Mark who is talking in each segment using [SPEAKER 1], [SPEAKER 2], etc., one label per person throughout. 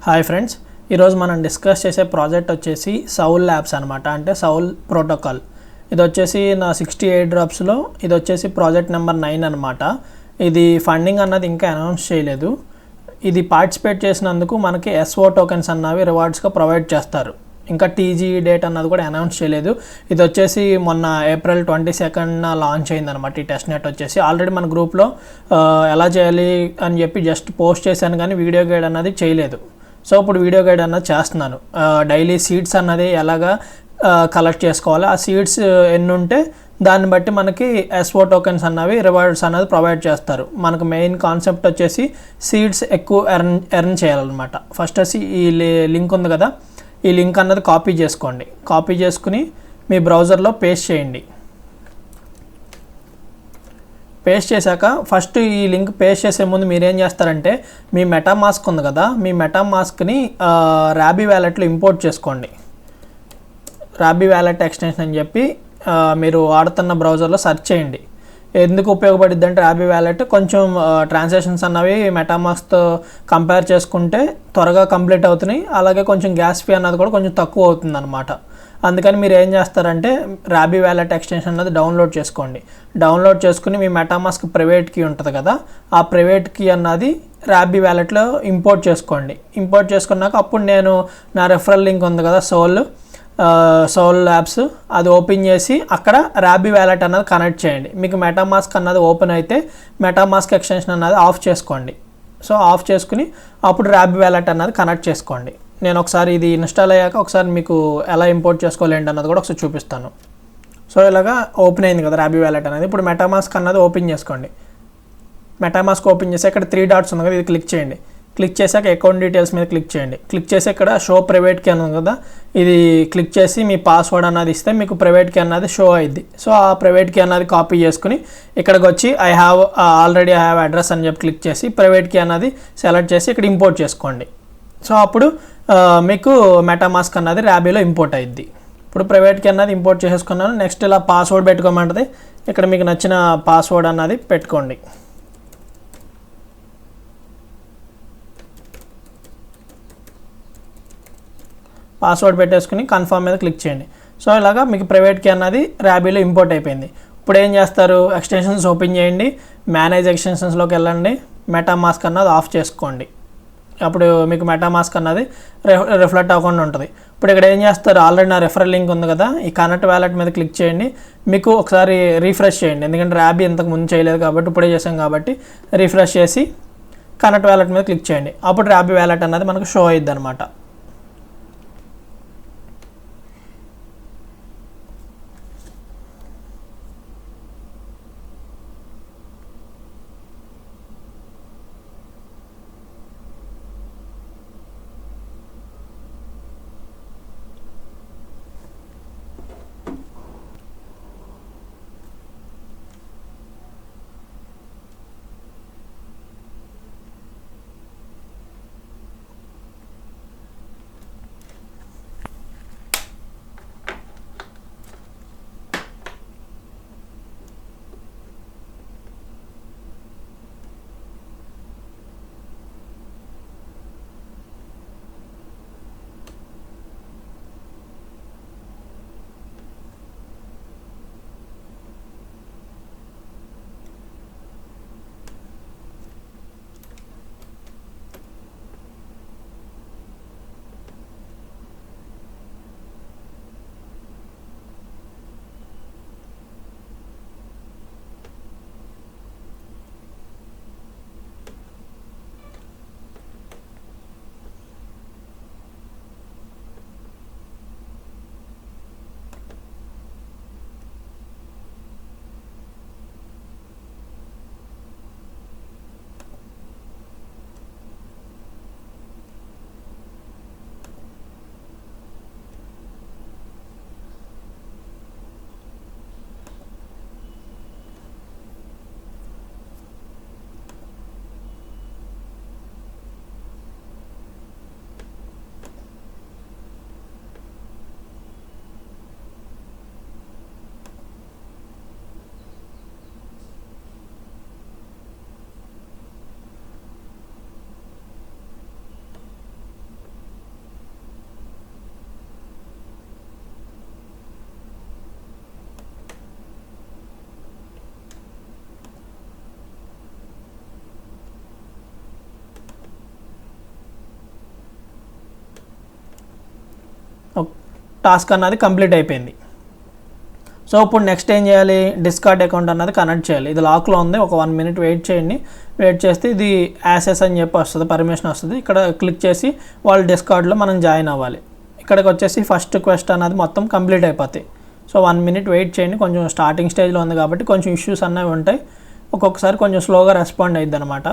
[SPEAKER 1] Hi friends, ఈరోజు మనం discuss చేసే ప్రాజెక్ట్ వచ్చేసి సౌల్ ల్యాబ్స్ అనమాట. అంటే సౌల్ ప్రోటోకాల్. ఇది వచ్చేసి నా 68 డ్రాప్స్లో ఇది వచ్చేసి ప్రాజెక్ట్ నెంబర్ 9 అనమాట. ఇది ఫండింగ్ అన్నది ఇంకా అనౌన్స్ చేయలేదు. ఇది పార్టిసిపేట్ చేసినందుకు మనకి ఎస్ఓ టోకెన్స్ అన్నవి రివార్డ్స్గా ప్రొవైడ్ చేస్తారు. ఇంకా టీజీ డేట్ అన్నది కూడా అనౌన్స్ చేయలేదు. ఇది వచ్చేసి మొన్న April 22న లాంచ్ అయిందనమాట. ఈ టెస్ట్ నెట్ వచ్చేసి ఆల్రెడీ మన గ్రూప్లో ఎలా చేయాలి అని చెప్పి జస్ట్ పోస్ట్ చేశాను, కానీ వీడియో గైడ్ అన్నది చేయలేదు. సో ఇప్పుడు వీడియో గైడ్ అన్నది చేస్తున్నాను. డైలీ సీడ్స్ అన్నది ఎలాగా కలెక్ట్ చేసుకోవాలి, ఆ సీడ్స్ ఎన్ని ఉంటే దాన్ని బట్టి మనకి ఎస్ఓ టోకెన్స్ అన్నవి రివార్డ్స్ అన్నది ప్రొవైడ్ చేస్తారు. మనకు మెయిన్ కాన్సెప్ట్ వచ్చేసి సీడ్స్ ఎక్కువ ఎర్న్ చేయాలన్నమాట. ఫస్ట్ వచ్చి ఈ లింక్ ఉంది కదా, ఈ లింక్ అన్నది కాపీ చేసుకోండి. కాపీ చేసుకుని మీ బ్రౌజర్లో పేస్ట్ చేయండి. పేస్ట్ చేశాక ఫస్ట్ ఈ లింక్ పేస్ట్ చేసే ముందు మీరు ఏం చేస్తారంటే, మీ మెటామాస్క్ ఉంది కదా, మీ మెటామాస్క్ని రాబీ వ్యాలెట్లో ఇంపోర్ట్ చేసుకోండి. రాబీ వ్యాలెట్ ఎక్స్టెన్షన్ అని చెప్పి మీరు వాడుతున్న బ్రౌజర్లో సెర్చ్ చేయండి. ఎందుకు ఉపయోగపడుద్ది అంటే, రాబీ వ్యాలెట్ కొంచెం ట్రాన్సాక్షన్స్ అన్నవి మెటామాస్క్తో కంపేర్ చేసుకుంటే త్వరగా కంప్లీట్ అవుతున్నాయి. అలాగే కొంచెం గ్యాస్ ఫీ అన్నది కూడా కొంచెం తక్కువ అవుతుంది అనమాట. అందుకని మీరు ఏం చేస్తారంటే, రాబీ వ్యాలెట్ ఎక్స్టెన్షన్ అన్నది డౌన్లోడ్ చేసుకోండి. డౌన్లోడ్ చేసుకుని మీ మెటామాస్క్ ప్రైవేట్ కీ ఉంటుంది కదా, ఆ ప్రైవేట్ కీ అన్నది రాబీ వ్యాలెట్లో ఇంపోర్ట్ చేసుకోండి. ఇంపోర్ట్ చేసుకున్నాక అప్పుడు నేను నా రెఫరల్ లింక్ ఉంది కదా, సౌల్ ల్యాబ్స్, అది ఓపెన్ చేసి అక్కడ రాబీ వ్యాలెట్ అన్నది కనెక్ట్ చేయండి. మీకు మెటామాస్క్ అన్నది ఓపెన్ అయితే మెటామాస్క్ ఎక్స్టెన్షన్ అన్నది ఆఫ్ చేసుకోండి. సో ఆఫ్ చేసుకుని అప్పుడు రాబీ వ్యాలెట్ అన్నది కనెక్ట్ చేసుకోండి. నేను ఒకసారి ఇది ఇన్స్టాల్ అయ్యాక ఒకసారి మీకు ఎలా ఇంపోర్ట్ చేసుకోవాలి ఏంటి అన్నది కూడా ఒకసారి చూపిస్తాను. సో ఇలాగా ఓపెన్ అయింది కదా రాబీ వ్యాలెట్ అనేది. ఇప్పుడు మెటామాస్క్ అన్నది ఓపెన్ చేసుకోండి. మెటామాస్క్ ఓపెన్ చేసి ఇక్కడ 3 డాట్స్ ఉంది కదా, ఇది క్లిక్ చేయండి. క్లిక్ చేశాక అకౌంట్ డీటెయిల్స్ మీద క్లిక్ చేయండి. క్లిక్ చేసి ఇక్కడ షో ప్రైవేట్ కీ అని ఉంది కదా, ఇది క్లిక్ చేసి మీ పాస్వర్డ్ అన్నది ఇస్తే మీకు ప్రైవేట్ కీ అన్నది షో అయింది. సో ఆ ప్రైవేట్ కీ అన్నది కాపీ చేసుకుని ఇక్కడికి వచ్చి ఆల్రెడీ ఐ హ్యావ్ అడ్రస్ అని చెప్పి క్లిక్ చేసి ప్రైవేట్ కీ అన్నది సెలెక్ట్ చేసి ఇక్కడ ఇంపోర్ట్ చేసుకోండి. సో అప్పుడు మీకు మెటామాస్క్ అన్నది రాబీలో ఇంపోర్ట్ అయ్యిద్ది. ఇప్పుడు ప్రైవేట్ కీ అన్నది ఇంపోర్ట్ చేసుకున్నాను. నెక్స్ట్ ఇలా పాస్వర్డ్ పెట్టుకోమంటుంది. ఇక్కడ మీకు నచ్చిన పాస్వర్డ్ అన్నది పెట్టుకోండి. పాస్వర్డ్ పెట్టేసుకుని కన్ఫర్మ్ మీద క్లిక్ చేయండి. సో ఇలాగా మీకు ప్రైవేట్ కీ అన్నది రాబీలో ఇంపోర్ట్ అయిపోయింది. ఇప్పుడు ఏం చేస్తారు, ఎక్స్టెన్షన్స్ ఓపెన్ చేయండి, మేనేజ్ ఎక్స్టెన్షన్స్లోకి వెళ్ళండి, మెటామాస్క్ అన్నది ఆఫ్ చేసుకోండి. అప్పుడు మీకు మెటామాస్క్ అన్నది రిఫ్లెక్ట్ అవ్వకుండా ఉంటుంది. ఇప్పుడు ఇక్కడ ఏం చేస్తారు, ఆల్రెడీ నా రెఫరల్ లింక్ ఉంది కదా, ఈ కనెక్ట్ వ్యాలెట్ మీద క్లిక్ చేయండి. మీకు ఒకసారి రీఫ్రెష్ చేయండి, ఎందుకంటే రాబీ ఇంతకు ముందు చేయలేదు కాబట్టి ఇప్పుడే చేసాం కాబట్టి రీఫ్రెష్ చేసి కనెక్ట్ వ్యాలెట్ మీద క్లిక్ చేయండి. అప్పుడు రాబీ వ్యాలెట్ అన్నది మనకు షో అయ్యిద్ది అనమాట. టాస్క్ అన్నది కంప్లీట్ అయిపోయింది. సో ఇప్పుడు నెక్స్ట్ ఏం చేయాలి, డిస్కార్డ్ అకౌంట్ అన్నది కనెక్ట్ చేయాలి. ఇది లాక్లో ఉంది, ఒక 1 minute వెయిట్ చేయండి. వెయిట్ చేస్తే ఇది యాక్సెస్ అని చెప్పి వస్తుంది, పర్మిషన్ వస్తుంది. ఇక్కడ క్లిక్ చేసి వాళ్ళ డిస్కార్డ్లో మనం జాయిన్ అవ్వాలి. ఇక్కడికి వచ్చేసి ఫస్ట్ క్వెస్ట్ అన్నది మొత్తం కంప్లీట్ అయిపోతాయి. సో 1 minute వెయిట్ చేయండి. కొంచెం స్టార్టింగ్ స్టేజ్లో ఉంది కాబట్టి కొంచెం ఇష్యూస్ అన్నవి ఉంటాయి, ఒక్కొక్కసారి కొంచెం స్లోగా రెస్పాండ్ అయ్యిద్ది అనమాట.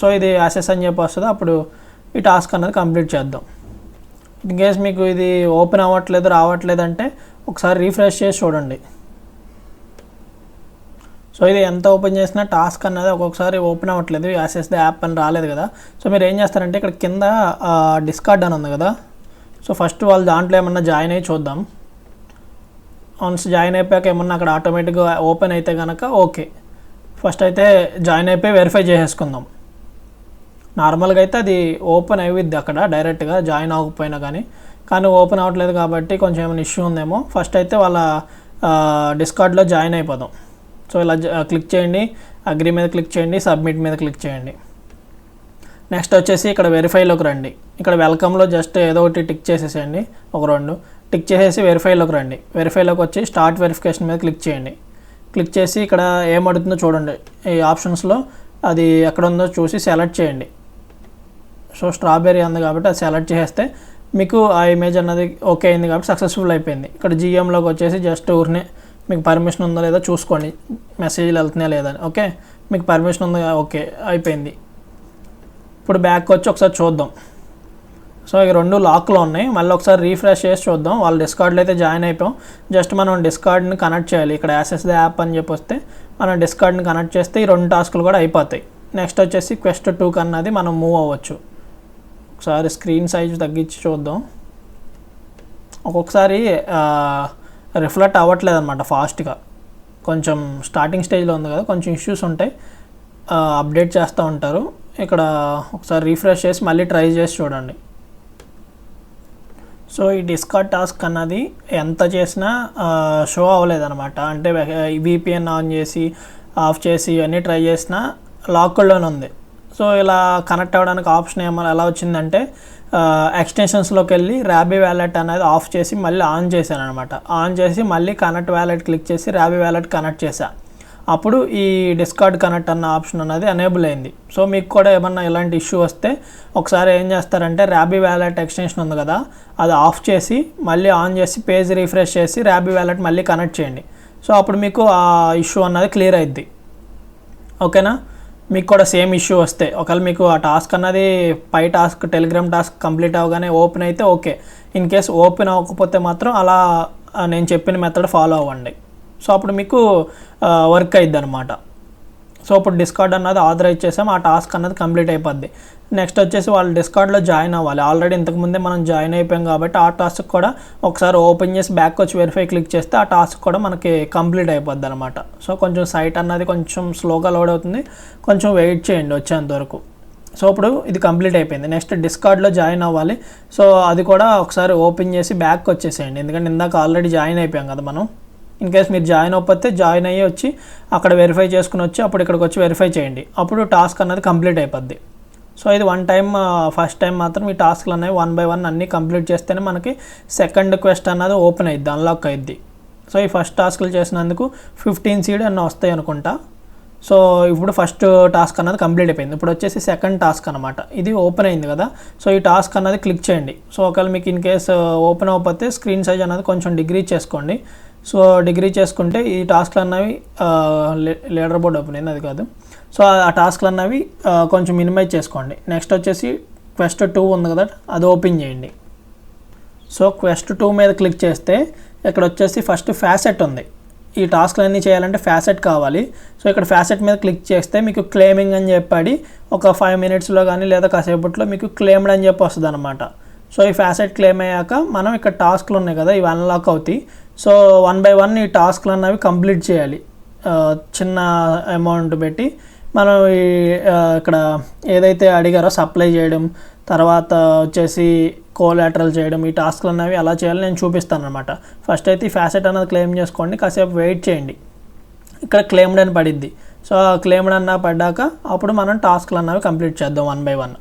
[SPEAKER 1] సో ఇది యాక్సెస్ అని చెప్పి వస్తుంది, అప్పుడు ఈ టాస్క్ అన్నది కంప్లీట్ చేద్దాం. ఇన్ కేస్ మీకు ఇది ఓపెన్ అవ్వట్లేదు రావట్లేదు అంటే ఒకసారి రీఫ్రెష్ చేసి చూడండి. సో ఇది ఎంత ఓపెన్ చేసినా టాస్క్ అన్నది ఒక్కొక్కసారి ఓపెన్ అవ్వట్లేదు, యాక్సెస్ ది యాప్ అని రాలేదు కదా. సో మీరు ఏం చేస్తారంటే ఇక్కడ కింద డిస్కార్డ్ అని ఉంది కదా, సో ఫస్ట్ వాళ్ళు దాంట్లో ఏమన్నా జాయిన్ అయ్యి చూద్దాం. వన్స్ జాయిన్ అయిపోయాక ఏమన్నా అక్కడ ఆటోమేటిక్గా ఓపెన్ అయితే కనుక ఓకే. ఫస్ట్ అయితే జాయిన్ అయిపోయి వెరిఫై చేసేసుకుందాం. నార్మల్గా అయితే అది ఓపెన్ అయిద్ది అక్కడ డైరెక్ట్గా జాయిన్ అవ్వకపోయినా కానీ ఓపెన్ అవ్వట్లేదు కాబట్టి కొంచెం ఏమైనా ఇష్యూ ఉందేమో. ఫస్ట్ అయితే వాళ్ళ డిస్కార్డ్లో జాయిన్ అయిపోదాం. సో ఇలా క్లిక్ చేయండి, అగ్రీ మీద క్లిక్ చేయండి, సబ్మిట్ మీద క్లిక్ చేయండి. నెక్స్ట్ వచ్చేసి ఇక్కడ వెరిఫైలోకి రండి. ఇక్కడ వెల్కమ్లో జస్ట్ ఏదో ఒకటి టిక్ చేసేసేయండి, ఒక 2 టిక్ చేసేసి వెరిఫైలోకి రండి. వెరిఫైలోకి వచ్చి స్టార్ట్ వెరిఫికేషన్ మీద క్లిక్ చేయండి. క్లిక్ చేసి ఇక్కడ ఏమడుతుందో చూడండి, ఈ ఆప్షన్స్లో అది ఎక్కడ ఉందో చూసి సెలెక్ట్ చేయండి. సో స్ట్రాబెర్రీ ఉంది కాబట్టి అది సెలెక్ట్ చేస్తే మీకు ఆ ఇమేజ్ అన్నది ఓకే అయింది కాబట్టి సక్సెస్ఫుల్ అయిపోయింది. ఇక్కడ జిఎంలోకి వచ్చేసి జస్ట్ ఊరినే మీకు పర్మిషన్ ఉందో లేదో చూసుకోండి, మెసేజ్లు వెళ్తున్నాయా లేదని. ఓకే, మీకు పర్మిషన్ ఉందా, ఓకే అయిపోయింది. ఇప్పుడు బ్యాక్ వచ్చి ఒకసారి చూద్దాం. సో ఈ 2 లాక్లో ఉన్నాయి, మళ్ళీ ఒకసారి రీఫ్రెష్ చేసి చూద్దాం. వాళ్ళ డిస్కార్డ్లో అయితే జాయిన్ అయిపోయాం, జస్ట్ మనం డిస్కార్డ్ని కనెక్ట్ చేయాలి. ఇక్కడ యాక్సెస్ ది యాప్ అని చెప్పి వస్తే మనం డిస్కార్డ్ని కనెక్ట్ చేస్తే ఈ 2 టాస్కులు కూడా అయిపోతాయి. నెక్స్ట్ వచ్చేసి క్వెస్ట్ 2 కన్నది మనం మూవ్ అవ్వచ్చు. ఒకసారి స్క్రీన్ సైజ్ తగ్గించి చూద్దాం. ఒక్కొక్కసారి రిఫ్లెక్ట్ అవ్వట్లేదు అనమాట ఫాస్ట్గా, కొంచెం స్టార్టింగ్ స్టేజ్లో ఉంది కదా, కొంచెం ఇష్యూస్ ఉంటాయి, అప్డేట్ చేస్తూ ఉంటారు. ఇక్కడ ఒకసారి రీఫ్రెష్ చేసి మళ్ళీ ట్రై చేసి చూడండి. సో ఈ డిస్కార్డ్ టాస్క్ అన్నది ఎంత చేసినా షో అవ్వలేదన్నమాట. అంటే VPN ఆన్ చేసి ఆఫ్ చేసి అన్నీ ట్రై చేసినా లాక్లోనే ఉంది. సో ఇలా కనెక్ట్ అవ్వడానికి ఆప్షన్ ఏమైనా ఎలా వచ్చిందంటే ఎక్స్టెన్షన్స్లోకి వెళ్ళి ర్యాబీ వ్యాలెట్ అనేది ఆఫ్ చేసి మళ్ళీ ఆన్ చేశాను అనమాట. ఆన్ చేసి మళ్ళీ కనెక్ట్ వ్యాలెట్ క్లిక్ చేసి ర్యాబీ వ్యాలెట్ కనెక్ట్ చేశాను. అప్పుడు ఈ డిస్కార్డ్ కనెక్ట్ అన్న ఆప్షన్ అనేది ఎనేబుల్ అయింది. సో మీకు కూడా ఏమన్నా ఇలాంటి ఇష్యూ వస్తే ఒకసారి ఏం చేస్తారంటే ర్యాబీ వ్యాలెట్ ఎక్స్టెన్షన్ ఉంది కదా, అది ఆఫ్ చేసి మళ్ళీ ఆన్ చేసి పేజ్ రీఫ్రెష్ చేసి ర్యాబీ వ్యాలెట్ మళ్ళీ కనెక్ట్ చేయండి. సో అప్పుడు మీకు ఆ ఇష్యూ అన్నది క్లియర్ అయింది. ఓకేనా, మీకు కూడా సేమ్ ఇష్యూ వస్తే ఒకవేళ మీకు ఆ టాస్క్ అన్నది పై టాస్క్ టెలిగ్రామ్ టాస్క్ కంప్లీట్ అవ్వగానే ఓపెన్ అయితే ఓకే. ఇన్ కేస్ ఓపెన్ అవ్వకపోతే మాత్రం అలా నేను చెప్పిన మెథడ్ ఫాలో అవ్వండి. సో అప్పుడు మీకు వర్క్ అయిద్ది అనమాట. సో ఇప్పుడు డిస్కార్డ్ అన్నది ఆథరైజ్ చేసాం, ఆ టాస్క్ అన్నది కంప్లీట్ అయిపోద్ది. నెక్స్ట్ వచ్చేసి వాళ్ళు డిస్కార్డ్లో జాయిన్ అవ్వాలి. ఆల్రెడీ ఇంతకుముందే మనం జాయిన్ అయిపోయాం కాబట్టి ఆ టాస్క్ కూడా ఒకసారి ఓపెన్ చేసి బ్యాక్ వచ్చి వెరిఫై క్లిక్ చేస్తే ఆ టాస్క్ కూడా మనకి కంప్లీట్ అయిపోద్ది అనమాట. సో కొంచెం సైట్ అన్నది కొంచెం స్లోగా లోడ్ అవుతుంది, కొంచెం వెయిట్ చేయండి వచ్చేంత వరకు. సో ఇప్పుడు ఇది కంప్లీట్ అయిపోయింది. నెక్స్ట్ డిస్కార్డ్లో జాయిన్ అవ్వాలి. సో అది కూడా ఒకసారి ఓపెన్ చేసి బ్యాక్ వచ్చేసేయండి, ఎందుకంటే ఇందాక ఆల్రెడీ జాయిన్ అయిపోయాం కదా మనం. ఇన్ కేస్ మీరు జాయిన్ అవ్వకపోతే జాయిన్ అయ్యి వచ్చి అక్కడ వెరిఫై చేసుకుని వచ్చి అప్పుడు ఇక్కడికి వచ్చి వెరిఫై చేయండి, అప్పుడు టాస్క్ అన్నది కంప్లీట్ అయిపోద్ది. సో ఇది ఫస్ట్ టైం మాత్రం ఈ టాస్క్లు అనేవి 1 by 1 అన్నీ కంప్లీట్ చేస్తేనే మనకి సెకండ్ క్వెస్ట్ అన్నది ఓపెన్ అయ్యిద్ది, అన్లాక్ అయ్యిద్ది. సో ఈ ఫస్ట్ టాస్క్లు చేసినందుకు 15 సీడ్ అన్న వస్తాయి అనుకుంటా. సో ఇప్పుడు ఫస్ట్ టాస్క్ అన్నది కంప్లీట్ అయిపోయింది. ఇప్పుడు వచ్చేసి సెకండ్ టాస్క్ అనమాట, ఇది ఓపెన్ అయింది కదా. సో ఈ టాస్క్ అన్నది క్లిక్ చేయండి. సో ఒకవేళ మీకు ఇన్ కేస్ ఓపెన్ అవ్వకపోతే స్క్రీన్ సైజ్ అనేది కొంచెం డిగ్రీ చేసుకోండి. సో డిగ్రీ చేసుకుంటే ఈ టాస్క్లు అన్నవి లీడర్ బోర్డ్ ఓపెన్ అయింది, అది కాదు. సో ఆ టాస్క్లు అన్నవి కొంచెం మినిమైజ్ చేసుకోండి. నెక్స్ట్ వచ్చేసి క్వెస్ట్ 2 ఉంది కదా, అది ఓపెన్ చేయండి. సో క్వెస్ట్ 2 మీద క్లిక్ చేస్తే ఇక్కడ వచ్చేసి ఫస్ట్ ఫ్యాసెట్ ఉంది. ఈ టాస్క్లు అన్నీ చేయాలంటే ఫ్యాసెట్ కావాలి. సో ఇక్కడ ఫ్యాసెట్ మీద క్లిక్ చేస్తే మీకు క్లెయిమింగ్ అని చెప్పి ఒక 5 minutesలో కానీ లేదా కాసేపట్లో మీకు క్లెయిమ్డ్ అని చెప్పి వస్తుంది అనమాట. సో ఈ ఫ్యాసెట్ క్లెయిమ్ అయ్యాక మనం ఇక్కడ టాస్క్లు ఉన్నాయి కదా, ఇవి అన్లాక్ అవుతాయి. సో 1 by 1 ఈ టాస్క్లు అన్నవి కంప్లీట్ చేయాలి. చిన్న అమౌంట్ పెట్టి మనం ఇక్కడ ఏదైతే అడిగారో సప్లై చేయడం, తర్వాత వచ్చేసి కోలాటరల్ చేయడం, ఈ టాస్క్లు అన్నవి ఎలా చేయాలో నేను చూపిస్తాను అనమాట. ఫస్ట్ అయితే ఈ ఫ్యాసెట్ అన్నది క్లెయిమ్ చేసుకోండి, కాసేపు వెయిట్ చేయండి. ఇక్కడ క్లెయిమ్డ్ అని పడిద్ది. సో క్లెయిమ్డ్ అన్న పడ్డాక అప్పుడు మనం టాస్క్లు అన్నవి కంప్లీట్ చేద్దాం 1 by 1.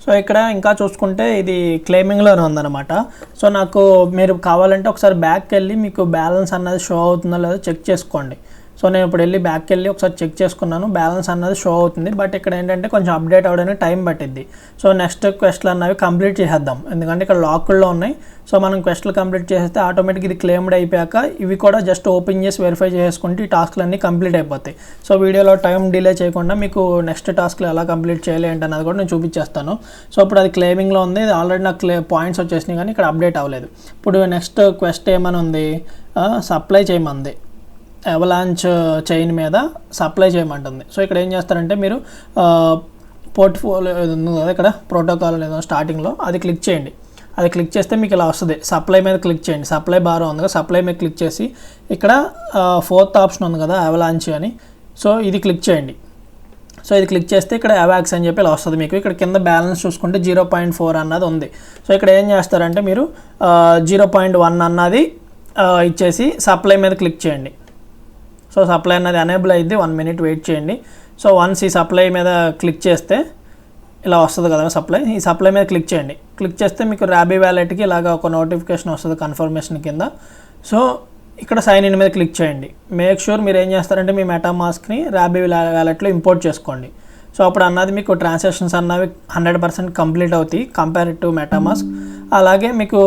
[SPEAKER 1] సో ఇక్కడ ఇంకా చూసుకుంటే ఇది క్లెయిమింగ్లోనే ఉందన్నమాట. సో నాకు మీరు కావాలంటే ఒకసారి బ్యాక్కి వెళ్ళి మీకు బ్యాలెన్స్ అన్నది షో అవుతుందో లేదో చెక్ చేసుకోండి. సో నేను ఇప్పుడు వెళ్ళి బ్యాక్కి వెళ్ళి ఒకసారి చెక్ చేసుకున్నాను, బ్యాలెన్స్ అన్నది షో అవుతుంది. బట్ ఇక్కడ ఏంటంటే కొంచెం అప్డేట్ అవ్వడానికి టైం పట్టిద్ది. సో నెక్స్ట్ క్వెస్ట్లు అన్నవి కంప్లీట్ చేసేద్దాం, ఎందుకంటే ఇక్కడ లాక్లో ఉన్నాయి. సో మనం క్వెస్ట్లు కంప్లీట్ చేస్తే ఆటోమేటిక్ ఇది క్లెయిమ్డ్ అయిపోయాక ఇవి కూడా జస్ట్ ఓపెన్ చేసి వెరిఫై చేసుకుంటే ఈ టాస్క్లు అన్నీ కంప్లీట్ అయిపోతాయి. సో వీడియోలో టైం డిలే చేయకుండా మీకు నెక్స్ట్ టాస్క్లు ఎలా కంప్లీట్ చేయాలి ఏంటన్నది కూడా నేను చూపించేస్తాను. సో ఇప్పుడు అది క్లెయిమింగ్లో ఉంది, ఇది ఆల్రెడీ నాకు పాయింట్స్ వచ్చేసినాయి కానీ ఇక్కడ అప్డేట్ అవ్వలేదు. ఇప్పుడు నెక్స్ట్ క్వెస్ట్ ఏమని ఉంది, సప్లై చేయమంది, అవలాంచ్ చైన్ మీద సప్లై చేయమంటుంది. సో ఇక్కడ ఏం చేస్తారంటే మీరు పోర్ట్ఫోలియో ఉంది కదా ఇక్కడ ప్రోటోకాల్ ఏదో స్టార్టింగ్లో అది క్లిక్ చేయండి. అది క్లిక్ చేస్తే మీకు ఇలా వస్తుంది, సప్లై మీద క్లిక్ చేయండి. సప్లై బార్ ఉంది కదా, సప్లై మీద క్లిక్ చేసి ఇక్కడ 4th ఆప్షన్ ఉంది కదా అవలాంచ్ అని, సో ఇది క్లిక్ చేయండి. సో ఇది క్లిక్ చేస్తే ఇక్కడ అవాక్స్ అని చెప్పి ఇలా వస్తుంది మీకు. ఇక్కడ కింద బ్యాలెన్స్ చూసుకుంటే 0.4 అన్నది ఉంది. సో ఇక్కడ ఏం చేస్తారంటే మీరు 0.1 అన్నది ఇచ్చేసి సప్లై మీద క్లిక్ చేయండి. సో సప్లై అన్నది ఎనేబుల్ అయ్యింది, 1 minute వెయిట్ చేయండి. సో వన్స్ ఈ సప్లై మీద క్లిక్ చేస్తే ఇలా వస్తుంది కదా సప్లై, ఈ సప్లై మీద క్లిక్ చేయండి. క్లిక్ చేస్తే మీకు ర్యాబీ వ్యాలెట్కి ఇలాగ ఒక నోటిఫికేషన్ వస్తుంది కన్ఫర్మేషన్ కింద. సో ఇక్కడ సైన్ ఇన్ మీద క్లిక్ చేయండి. మేక్ షూర్ మీరు ఏం చేస్తారంటే మీ మెటామాస్క్ని ర్యాబీ వ్యాలెట్లో ఇంపోర్ట్ చేసుకోండి. సో అప్పుడు అన్నది మీకు ట్రాన్సాక్షన్స్ అన్నవి 100% కంప్లీట్ అవుతాయి కంపేర్ టు మెటామాస్క్. అలాగే మీకు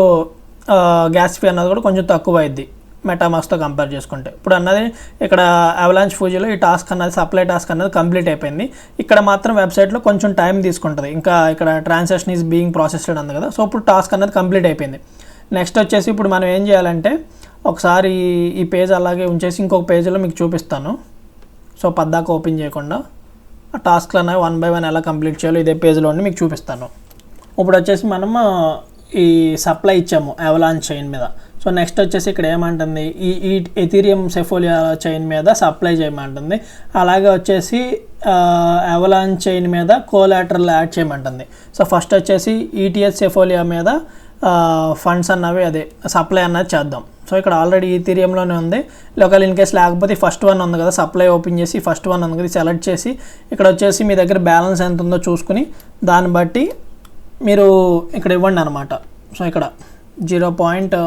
[SPEAKER 1] గ్యాస్ ఫీ అన్నది కూడా కొంచెం తక్కువ అయింది మెటామాస్క్తో కంపేర్ చేసుకుంటే. ఇప్పుడు అన్నది ఇక్కడ అవలాంచ్ ఫూజీలో ఈ టాస్క్ అన్నది సప్లై టాస్క్ అన్నది కంప్లీట్ అయిపోయింది. ఇక్కడ మాత్రం వెబ్సైట్లో కొంచెం టైం తీసుకుంటుంది, ఇంకా ఇక్కడ ట్రాన్సాక్షన్ ఈజ్ బీయింగ్ ప్రాసెస్డ్ అంది కదా. సో ఇప్పుడు టాస్క్ అన్నది కంప్లీట్ అయిపోయింది. నెక్స్ట్ వచ్చేసి ఇప్పుడు మనం ఏం చేయాలంటే ఒకసారి ఈ పేజ్ అలాగే ఉంచేసి ఇంకొక పేజ్లో మీకు చూపిస్తాను. సో పద్దాక ఓపెన్ చేయకుండా ఆ టాస్క్లు అనేవి 1 by 1 ఎలా కంప్లీట్ చేయాలో ఇదే పేజ్లో ఉండి మీకు చూపిస్తాను. ఇప్పుడు వచ్చేసి మనము ఈ సప్లై ఇచ్చాము అవలాంచ్ చైన్ మీద. సో నెక్స్ట్ వచ్చేసి ఇక్కడ ఏమంటుంది, ఈ ఎథీరియం సెఫోలియా చైన్ మీద సప్లై చేయమంటుంది. అలాగే వచ్చేసి అవలాంచ్ చైన్ మీద కోలాటరల్ యాడ్ చేయమంటుంది. సో ఫస్ట్ వచ్చేసి ఈటీఎస్ సెఫోలియా మీద ఫండ్స్ అన్నవి అదే సప్లై అన్నది చేద్దాం. సో ఇక్కడ ఆల్రెడీ ఈథీరియంలోనే ఉంది. లోకల్ ఇన్ కేస్ లేకపోతే ఫస్ట్ వన్ ఉంది కదా, సప్లై ఓపెన్ చేసి ఫస్ట్ వన్ ఉంది కదా సెలెక్ట్ చేసి ఇక్కడ వచ్చేసి మీ దగ్గర బ్యాలెన్స్ ఎంత ఉందో చూసుకుని దాన్ని బట్టి మీరు ఇక్కడ ఇవ్వండి అనమాట. సో ఇక్కడ 0.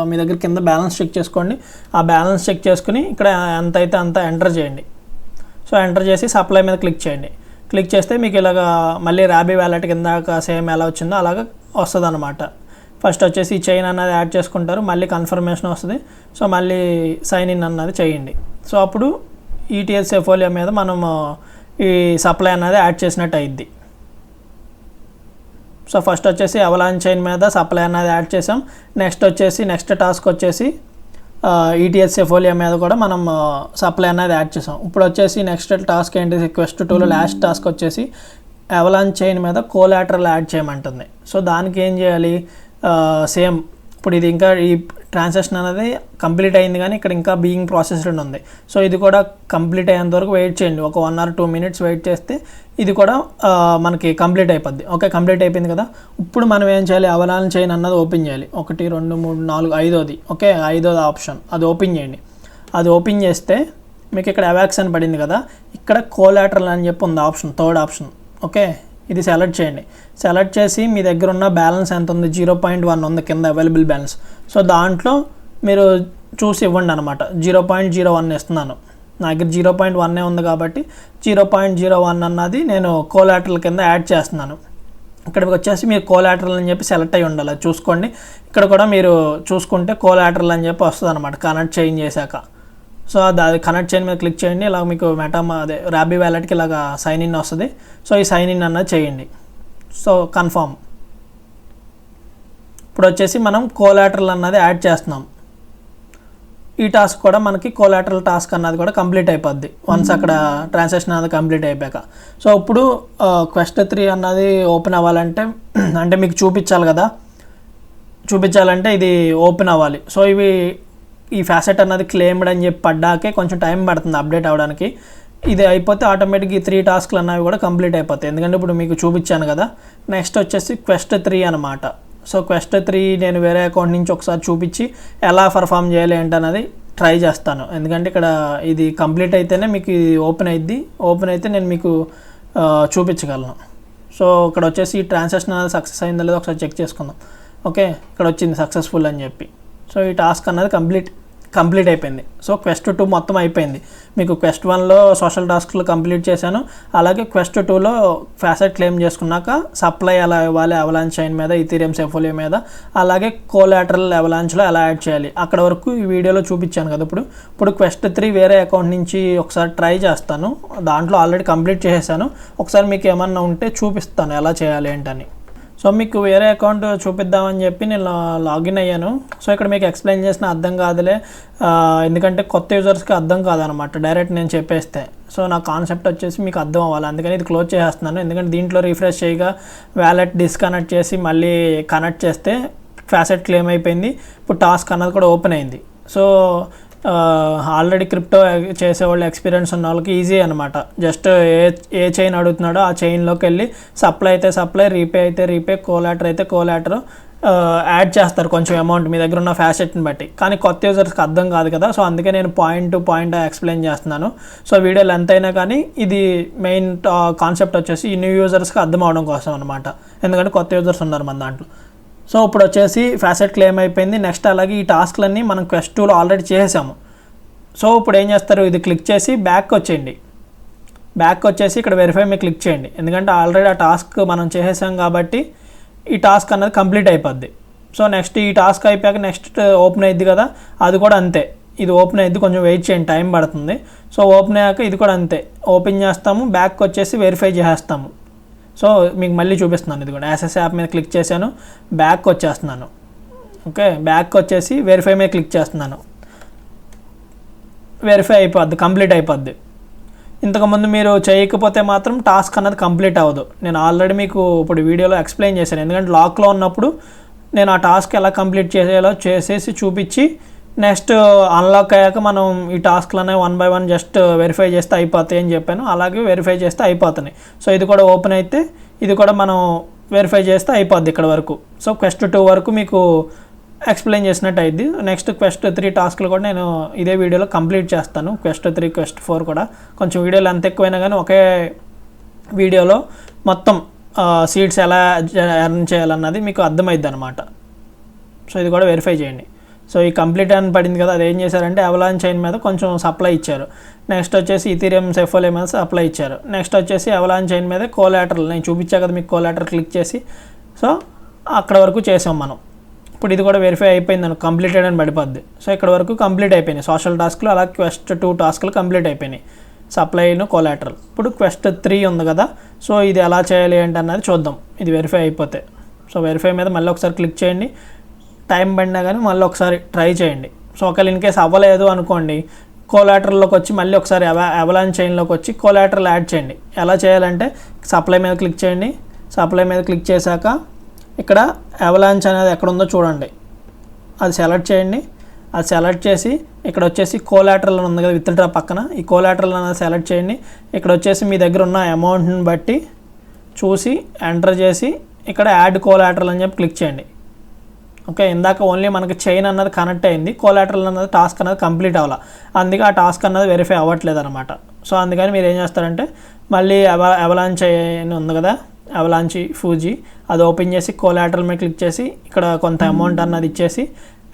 [SPEAKER 1] మీ దగ్గర కింద బ్యాలెన్స్ చెక్ చేసుకోండి. ఆ బ్యాలెన్స్ చెక్ చేసుకుని ఇక్కడ ఎంత అయితే అంత ఎంటర్ చేయండి. సో ఎంటర్ చేసి సప్లై మీద క్లిక్ చేయండి. క్లిక్ చేస్తే మీకు ఇలాగ మళ్ళీ ర్యాబీ వ్యాలెట్ కింద సేమ్ ఎలా వచ్చిందో అలాగ వస్తుంది అనమాట. ఫస్ట్ వచ్చేసి ఈ చైన్ అన్నది యాడ్ చేసుకుంటారు, మళ్ళీ కన్ఫర్మేషన్ వస్తుంది. సో మళ్ళీ సైన్ ఇన్ అన్నది చేయండి. సో అప్పుడు ఈటీఎస్ సెఫోలియా మీద మనం ఈ సప్లై అన్నది యాడ్ చేసినట్టు అయింది. సో ఫస్ట్ వచ్చేసి అవలాంచ్ చైన్ మీద సప్లై అన్నది యాడ్ చేసాం. నెక్స్ట్ టాస్క్ వచ్చేసి ఈటీఎస్ సెఫోలియా మీద కూడా మనం సప్లై అన్నది యాడ్ చేసాం. ఇప్పుడు వచ్చేసి నెక్స్ట్ టాస్క్ ఏంటి, క్వెస్ట్ 2లో లాస్ట్ టాస్క్ వచ్చేసి అవలాంచ్ చైన్ మీద కోలాటరల్ యాడ్ చేయమంటుంది. సో దానికి ఏం చేయాలి, సేమ్ ఇప్పుడు ఇది ఇంకా ఈ ట్రాన్సాక్షన్ అనేది కంప్లీట్ అయింది కానీ ఇక్కడ ఇంకా బీయింగ్ ప్రాసెస్డ్ ఉంది. సో ఇది కూడా కంప్లీట్ అయ్యేంత వరకు వెయిట్ చేయండి, ఒక 1 or 2 minutes వెయిట్ చేస్తే ఇది కూడా మనకి కంప్లీట్ అయిపోద్ది. ఓకే, కంప్లీట్ అయిపోయింది కదా. ఇప్పుడు మనం ఏం చేయాలి, అవలాంచ్ చైన్ అన్నది ఓపెన్ చేయాలి. 1 2 3 4 5ది. ఓకే, 5వ ఆప్షన్ అది ఓపెన్ చేయండి. అది ఓపెన్ చేస్తే మీకు ఇక్కడ అవాక్స్ అని పడింది కదా, ఇక్కడ కోలాటరల్ అని చెప్పి ఉంది ఆప్షన్, 3rd ఆప్షన్. ఓకే, ఇది సెలెక్ట్ చేయండి. సెలెక్ట్ చేసి మీ దగ్గర ఉన్న బ్యాలెన్స్ ఎంత ఉంది, 0.1 ఉంది కింద అవైలబుల్ బ్యాలెన్స్. సో దాంట్లో మీరు చూసి ఇవ్వండి అనమాట. 0.01 ఇస్తున్నాను, నా దగ్గర 0.1 ఉంది కాబట్టి 0.01 అన్నది నేను కోలాటరల్ కింద యాడ్ చేస్తున్నాను. ఇక్కడికి వచ్చేసి మీరు కోలాటరల్ అని చెప్పి సెలెక్ట్ అయ్యి ఉండాలి, చూసుకోండి. ఇక్కడ కూడా మీరు చూసుకుంటే కోలాటరల్ అని చెప్పి వస్తుంది అనమాట కనెక్ట్ చేంజ్ చేశాక. సో అది కనెక్ట్ చైన్ మీద క్లిక్ చేయండి. ఇలా మీకు అదే ర్యాబీ వ్యాలెట్కి ఇలాగ సైన్ ఇన్ వస్తుంది. సో ఈ సైన్ ఇన్ అన్నది చేయండి. So confirm. ఇప్పుడు వచ్చేసి మనం కోలాటరల్ అన్నది యాడ్ చేస్తున్నాం. ఈ టాస్క్ కూడా మనకి కోలాటరల్ టాస్క్ అన్నది కూడా కంప్లీట్ అయిపోద్ది వన్స్ అక్కడ ట్రాన్సాక్షన్ అన్నది కంప్లీట్ అయిపోయాక. సో ఇప్పుడు క్వెస్ట్ 3 అన్నది ఓపెన్ అవ్వాలంటే అంటే మీకు చూపించాలి కదా, చూపించాలంటే ఇది ఓపెన్ అవ్వాలి. సో ఈ ఫ్యాసెట్ అన్నది క్లెయిమ్డ్ అని చెప్పి పడ్డాకే కొంచెం టైం పడుతుంది అప్డేట్ అవ్వడానికి. ఇది అయిపోతే ఆటోమేటిక్ ఈ 3 టాస్క్లు అన్నవి కూడా కంప్లీట్ అయిపోతాయి, ఎందుకంటే ఇప్పుడు మీకు చూపించాను కదా. నెక్స్ట్ వచ్చేసి క్వెస్ట్ 3 అనమాట. సో క్వెస్ట్ 3 నేను వేరే అకౌంట్ నుంచి ఒకసారి చూపించి ఎలా పర్ఫామ్ చేయాలి ఏంటన్నది ట్రై చేస్తాను, ఎందుకంటే ఇక్కడ ఇది కంప్లీట్ అయితేనే మీకు ఇది ఓపెన్ అయింది. ఓపెన్ అయితే నేను మీకు చూపించగలను. సో ఇక్కడ వచ్చేసి ట్రాన్సాక్షన్ అనేది సక్సెస్ అయిందో లేదో ఒకసారి చెక్ చేసుకుందాం. ఓకే, ఇక్కడ వచ్చింది సక్సెస్ఫుల్ అని చెప్పి. సో ఈ టాస్క్ అన్నది కంప్లీట్ అయిపోయింది. సో క్వెస్ట్ 2 మొత్తం అయిపోయింది. మీకు క్వెస్ట్ 1లో సోషల్ టాస్క్లు కంప్లీట్ చేశాను, అలాగే క్వెస్ట్ 2లో ఫ్యాసెట్ క్లెయిమ్ చేసుకున్నాక సప్లై ఎలా ఇవ్వాలి అవలాంచ్ చైన్ మీద, ఈథీరియం సెఫోలియో మీద, అలాగే కోలాటరల్ అవలాంచ్లో ఎలా యాడ్ చేయాలి అక్కడ వరకు ఈ వీడియోలో చూపించాను కదా. ఇప్పుడు క్వెస్ట్ 3 వేరే అకౌంట్ నుంచి ఒకసారి ట్రై చేస్తాను. దాంట్లో ఆల్రెడీ కంప్లీట్ చేసేసాను. ఒకసారి మీకు ఏమన్నా ఉంటే చూపిస్తాను ఎలా చేయాలి ఏంటని. సో మీకు వేరే అకౌంట్ చూపిద్దామని చెప్పి నేను లాగిన్ అయ్యాను. సో ఇక్కడ మీకు ఎక్స్ప్లెయిన్ చేసిన అర్థం కాదులే, ఎందుకంటే కొత్త యూజర్స్కి అర్థం కాదనమాట డైరెక్ట్ నేను చెప్పేస్తే. సో నా కాన్సెప్ట్ వచ్చేసి మీకు అర్థం అవ్వాలి, అందుకని ఇది క్లోజ్ చేసేస్తున్నాను. ఎందుకంటే దీంట్లో రిఫ్రెష్ చేయగా వ్యాలెట్ డిస్కనెక్ట్ చేసి మళ్ళీ కనెక్ట్ చేస్తే ఫ్యాసెట్ క్లెయిమ్ అయిపోయింది. ఇప్పుడు టాస్క్ అన్నది కూడా ఓపెన్ అయింది. సో ఆల్రెడీ క్రిప్టో చేసేవాళ్ళు ఎక్స్పీరియన్స్ ఉన్న వాళ్ళకి ఈజీ అనమాట. జస్ట్ ఏ చైన్ అడుగుతున్నాడో ఆ చైన్లోకి వెళ్ళి సప్లై అయితే సప్లై, రీపే అయితే రీపే, కోలాటర్ అయితే కోలాటర్ యాడ్ చేస్తారు కొంచెం అమౌంట్ మీ దగ్గర ఉన్న ఫ్యాసెట్ని బట్టి. కానీ కొత్త యూజర్స్కి అర్థం కాదు కదా, సో అందుకే నేను పాయింట్ టు పాయింట్ ఎక్స్ప్లెయిన్ చేస్తున్నాను. సో వీడియో లెంత్ అయినా కానీ ఇది మెయిన్ కాన్సెప్ట్ వచ్చేసి ఈ న్యూ యూజర్స్కి అర్థం అవడం కోసం అనమాట, ఎందుకంటే కొత్త యూజర్స్ ఉన్నారు మన దాంట్లో. సో ఇప్పుడు వచ్చేసి ఫ్యాసెట్ క్లెయిమ్ అయిపోయింది. నెక్స్ట్ అలాగే ఈ టాస్క్లన్నీ మనం క్వెస్ట్ 2లో ఆల్రెడీ చేసాము. సో ఇప్పుడు ఏం చేస్తారు, ఇది క్లిక్ చేసి బ్యాక్ వచ్చేయండి. బ్యాక్ వచ్చేసి ఇక్కడ వెరిఫై మీద క్లిక్ చేయండి, ఎందుకంటే ఆల్రెడీ ఆ టాస్క్ మనం చేసేసాం కాబట్టి ఈ టాస్క్ అన్నది కంప్లీట్ అయిపోద్ది. సో నెక్స్ట్ ఈ టాస్క్ అయిపోయాక నెక్స్ట్ ఓపెన్ అయ్యిద్ది కదా, అది కూడా అంతే. ఇది ఓపెన్ అయ్యిద్ది, కొంచెం వెయిట్ చేయండి, టైం పడుతుంది. సో ఓపెన్ అయ్యాక ఇది కూడా అంతే, ఓపెన్ చేస్తాము, బ్యాక్ వచ్చేసి వెరిఫై చేసేస్తాము. సో మీకు మళ్ళీ చూపిస్తున్నాను. ఇది కూడా యాసెస్ యాప్ మీద క్లిక్ చేశాను, బ్యాక్ వచ్చేస్తున్నాను. ఓకే, బ్యాక్ వచ్చేసి వెరిఫై మీద క్లిక్ చేస్తున్నాను. వెరిఫై అయిపోద్ది, కంప్లీట్ అయిపోద్ది. ఇంతకుముందు మీరు చేయకపోతే మాత్రం టాస్క్ అన్నది కంప్లీట్ అవ్వదు. నేను ఆల్రెడీ మీకు ఇప్పుడు వీడియోలో ఎక్స్ప్లెయిన్ చేశాను, ఎందుకంటే లాక్లో ఉన్నప్పుడు నేను ఆ టాస్క్ ఎలా కంప్లీట్ చేసేలా చేసేసి చూపించి నెక్స్ట్ అన్లాక్ అయ్యాక మనం ఈ టాస్క్లనే 1 by 1 జస్ట్ వెరిఫై చేస్తే అయిపోతాయి అని చెప్పాను. అలాగే వెరిఫై చేస్తే అయిపోతున్నాయి. సో ఇది కూడా ఓపెన్ అయితే ఇది కూడా మనం వెరిఫై చేస్తే అయిపోద్ది ఇక్కడ వరకు. సో క్వెస్ట్ 2 వరకు మీకు ఎక్స్ప్లెయిన్ చేసినట్టు అయింది. నెక్స్ట్ క్వెస్ట్ 3 టాస్క్లు కూడా నేను ఇదే వీడియోలో కంప్లీట్ చేస్తాను. క్వెస్ట్ 3 క్వెస్ట్ 4 కూడా కొంచెం వీడియోలు ఎంత ఎక్కువైనా కానీ ఒకే వీడియోలో మొత్తం సీడ్స్ ఎలా ఎర్న్ చేయాలన్నది మీకు అర్థమైద్ది అనమాట. సో ఇది కూడా వెరిఫై చేయండి. సో ఈ కంప్లీట్ అని పడింది కదా, అది ఏం చేశారంటే అవలాంచ్ చైన్ మీద కొంచెం సప్లై ఇచ్చారు. నెక్స్ట్ వచ్చేసి ఈథీరియం సెఫోలియో మీద సప్లై ఇచ్చారు. నెక్స్ట్ వచ్చేసి అవలాంచ్ చైన్ మీద కోలాటరల్ నేను చూపించా కదా మీకు, కోలాటరల్ క్లిక్ చేసి సో అక్కడ వరకు చేసాం మనం. ఇప్పుడు ఇది కూడా వెరిఫై అయిపోయింది అనుకో, కంప్లీటెడ్ అని పడిపోద్ది. సో ఇక్కడ వరకు కంప్లీట్ అయిపోయినాయి సోషల్ టాస్క్లు, అలాగే క్వెస్ట్ 2 టాస్క్లు కంప్లీట్ అయిపోయినాయి, సప్లైను కోలాటరల్. ఇప్పుడు క్వెస్ట్ 3 ఉంది కదా, సో ఇది ఎలా చేయాలి ఏంటి అన్నది చూద్దాం ఇది వెరిఫై అయిపోతే. సో వెరిఫై మీద మళ్ళీ ఒకసారి క్లిక్ చేయండి, టైం పడినా కానీ మళ్ళీ ఒకసారి ట్రై చేయండి. సో ఒకవేళ ఇన్ కేస్ అవ్వలేదు అనుకోండి, కోలాటరల్లోకి వచ్చి మళ్ళీ ఒకసారి అవలాంచ్ చైన్లోకి వచ్చి కోలాటరల్ యాడ్ చేయండి. ఎలా చేయాలంటే సప్లై మీద క్లిక్ చేయండి, సప్లై మీద క్లిక్ చేశాక ఇక్కడ అవలాంచ్ అనేది ఎక్కడ ఉందో చూడండి, అది సెలెక్ట్ చేయండి. అది సెలెక్ట్ చేసి ఇక్కడ వచ్చేసి కోలాటరల్ ఉంది కదా విత్డ్రా పక్కన, ఈ కోలాటరల్ అనేది సెలెక్ట్ చేయండి. ఇక్కడ వచ్చేసి మీ దగ్గర ఉన్న అమౌంట్ని బట్టి చూసి ఎంటర్ చేసి ఇక్కడ యాడ్ కోలాటరల్ అని చెప్పి క్లిక్ చేయండి. ఓకే, ఇందాక ఓన్లీ మనకి చైన్ అన్నది కనెక్ట్ అయింది, కోలాటరల్ అన్నది టాస్క్ అన్నది కంప్లీట్ అవ్వాలి, అందుకే ఆ టాస్క్ అన్నది వెరిఫై అవ్వట్లేదు అనమాట. సో అందుకని మీరు ఏం చేస్తారంటే మళ్ళీ అవలాంచ్ చైన్ ఉంది కదా, అవలాంచ్ ఫూజీ, అది ఓపెన్ చేసి కోలాటరల్ మీద క్లిక్ చేసి ఇక్కడ కొంత అమౌంట్ అన్నది ఇచ్చేసి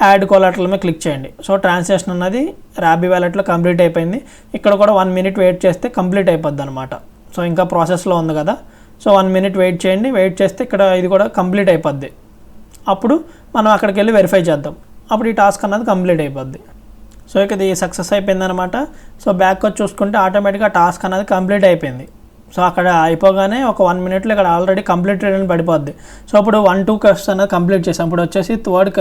[SPEAKER 1] యాడ్ కోలాటరల్ మీద క్లిక్ చేయండి. సో ట్రాన్సాక్షన్ అన్నది రాబీ వ్యాలెట్లో కంప్లీట్ అయిపోయింది. ఇక్కడ కూడా 1 minute వెయిట్ చేస్తే కంప్లీట్ అయిపోద్ది అనమాట. సో ఇంకా ప్రాసెస్లో ఉంది కదా, సో 1 minute వెయిట్ చేయండి. వెయిట్ చేస్తే ఇక్కడ ఇది కూడా కంప్లీట్ అయిపోద్ది. అప్పుడు మనం అక్కడికి వెళ్ళి వెరిఫై చేద్దాం, అప్పుడు ఈ టాస్క్ అన్నది కంప్లీట్ అయిపోద్ది. సో ఇక ఇది సక్సెస్ అయిపోయింది అనమాట. సో బ్యాక్ వచ్చి చూసుకుంటే ఆటోమేటిక్గా టాస్క్ అనేది కంప్లీట్ అయిపోయింది. సో అక్కడ అయిపోగానే ఒక 1 minute ఇక్కడ ఆల్రెడీ కంప్లీటెడ్ అని పడిపోద్ది. సో ఇప్పుడు 1-2 క్వెస్ట్ అనేది కంప్లీట్ చేసాం. ఇప్పుడు వచ్చేసి థర్డ్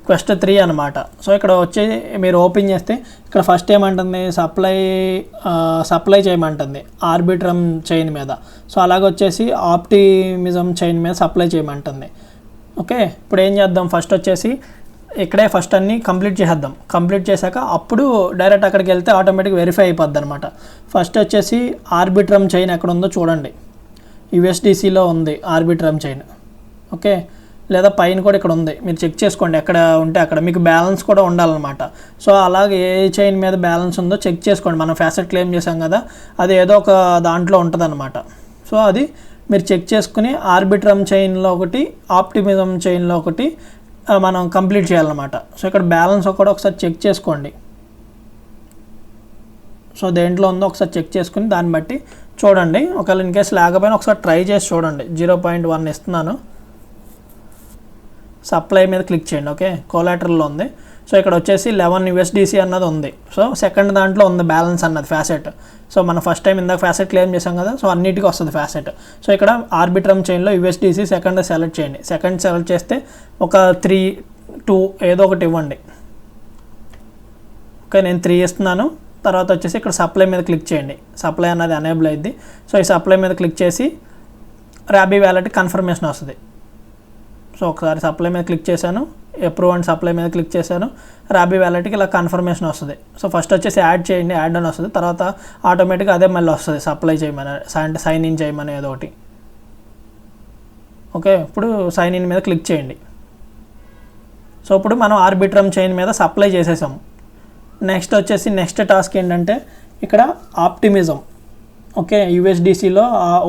[SPEAKER 1] క్వెస్ట్ 3 అనమాట. సో ఇక్కడ వచ్చి మీరు ఓపెన్ చేస్తే ఇక్కడ ఫస్ట్ ఏమంటుంది, సప్లై చేయమంటుంది ఆర్బిట్రమ్ చైన్ మీద. సో అలాగే వచ్చేసి ఆప్టిమిజం చైన్ మీద సప్లై చేయమంటుంది. ఓకే, ఇప్పుడు ఏం చేద్దాం, ఫస్ట్ వచ్చేసి ఇక్కడే ఫస్ట్ అన్నీ కంప్లీట్ చేసేద్దాం. కంప్లీట్ చేశాక అప్పుడు డైరెక్ట్ అక్కడికి వెళ్తే ఆటోమేటిక్ వెరిఫై అయిపోద్ది అనమాట. ఫస్ట్ వచ్చేసి ఆర్బిట్రమ్ చైన్ ఎక్కడ ఉందో చూడండి, యూఎస్డిసిలో ఉంది ఆర్బిట్రమ్ చైన్. ఓకే, లేదా పైన కూడా ఇక్కడ ఉంది, మీరు చెక్ చేసుకోండి ఎక్కడ ఉంటే అక్కడ, మీకు బ్యాలెన్స్ కూడా ఉండాలన్నమాట. సో అలాగే ఏ చైన్ మీద బ్యాలెన్స్ ఉందో చెక్ చేసుకోండి. మనం ఫ్యాసెట్ క్లెయిమ్ చేసాం కదా, అది ఏదో ఒక దాంట్లో ఉంటుంది అనమాట. సో అది మీరు చెక్ చేసుకుని ఆర్బిట్రమ్ చైన్లో ఒకటి, ఆప్టిమిజం చైన్లో ఒకటి మనం కంప్లీట్ చేయాలన్నమాట. సో ఇక్కడ బ్యాలెన్స్ కూడా ఒకసారి చెక్ చేసుకోండి. సో దేంట్లో ఉందో ఒకసారి చెక్ చేసుకుని దాన్ని బట్టి చూడండి. ఒకవేళ ఇన్ కేసు లేకపోయినా ఒకసారి ట్రై చేసి చూడండి. 0.1 ఇస్తున్నాను. సప్లై మీద క్లిక్ చేయండి. ఓకే, కోలాటరల్లో ఉంది. సో ఇక్కడ వచ్చేసి 11 USDC అన్నది ఉంది. సో సెకండ్ దాంట్లో ఉంది బ్యాలెన్స్ అన్నది ఫ్యాసెట్. సో మనం ఫస్ట్ టైం ఇందాక ఫ్యాసెట్ క్లెయిమ్ చేసాం కదా, సో అన్నిటికీ వస్తుంది ఫ్యాసెట్. సో ఇక్కడ ఆర్బిట్రమ్ చైన్లో USDC సెకండ్ సెలెక్ట్ చేయండి. సెకండ్ సెలెక్ట్ చేస్తే ఒక 3, 2 ఏదో ఒకటి ఇవ్వండి. ఓకే, నేను 3 ఇస్తున్నాను. తర్వాత వచ్చేసి ఇక్కడ సప్లై మీద క్లిక్ చేయండి. సప్లై అన్నది ఎనేబుల్ అయింది. సో ఈ సప్లై మీద క్లిక్ చేసి రాబీ వ్యాలెట్ కన్ఫర్మేషన్ వస్తుంది. సో ఒకసారి సప్లై మీద క్లిక్ చేశాను, అప్రూవ్ అండ్ సప్లై మీద క్లిక్ చేశాను, రాబీ వ్యాలెట్కి ఇలా కన్ఫర్మేషన్ వస్తుంది. సో ఫస్ట్ వచ్చేసి యాడ్ చేయండి, యాడ్ అని వస్తుంది. తర్వాత ఆటోమేటిక్గా అదే మళ్ళీ వస్తుంది సప్లై చేయమని, సైన్ ఇన్ చేయమని ఏదో ఒకటి. ఓకే, ఇప్పుడు సైన్ ఇన్ మీద క్లిక్ చేయండి. సో ఇప్పుడు మనం ఆర్బిట్రమ్ చైన్ మీద సప్లై చేసేసాము. నెక్స్ట్ వచ్చేసి నెక్స్ట్ టాస్క్ ఏంటంటే ఇక్కడ ఆప్టిమిజం. ఓకే, USDCలో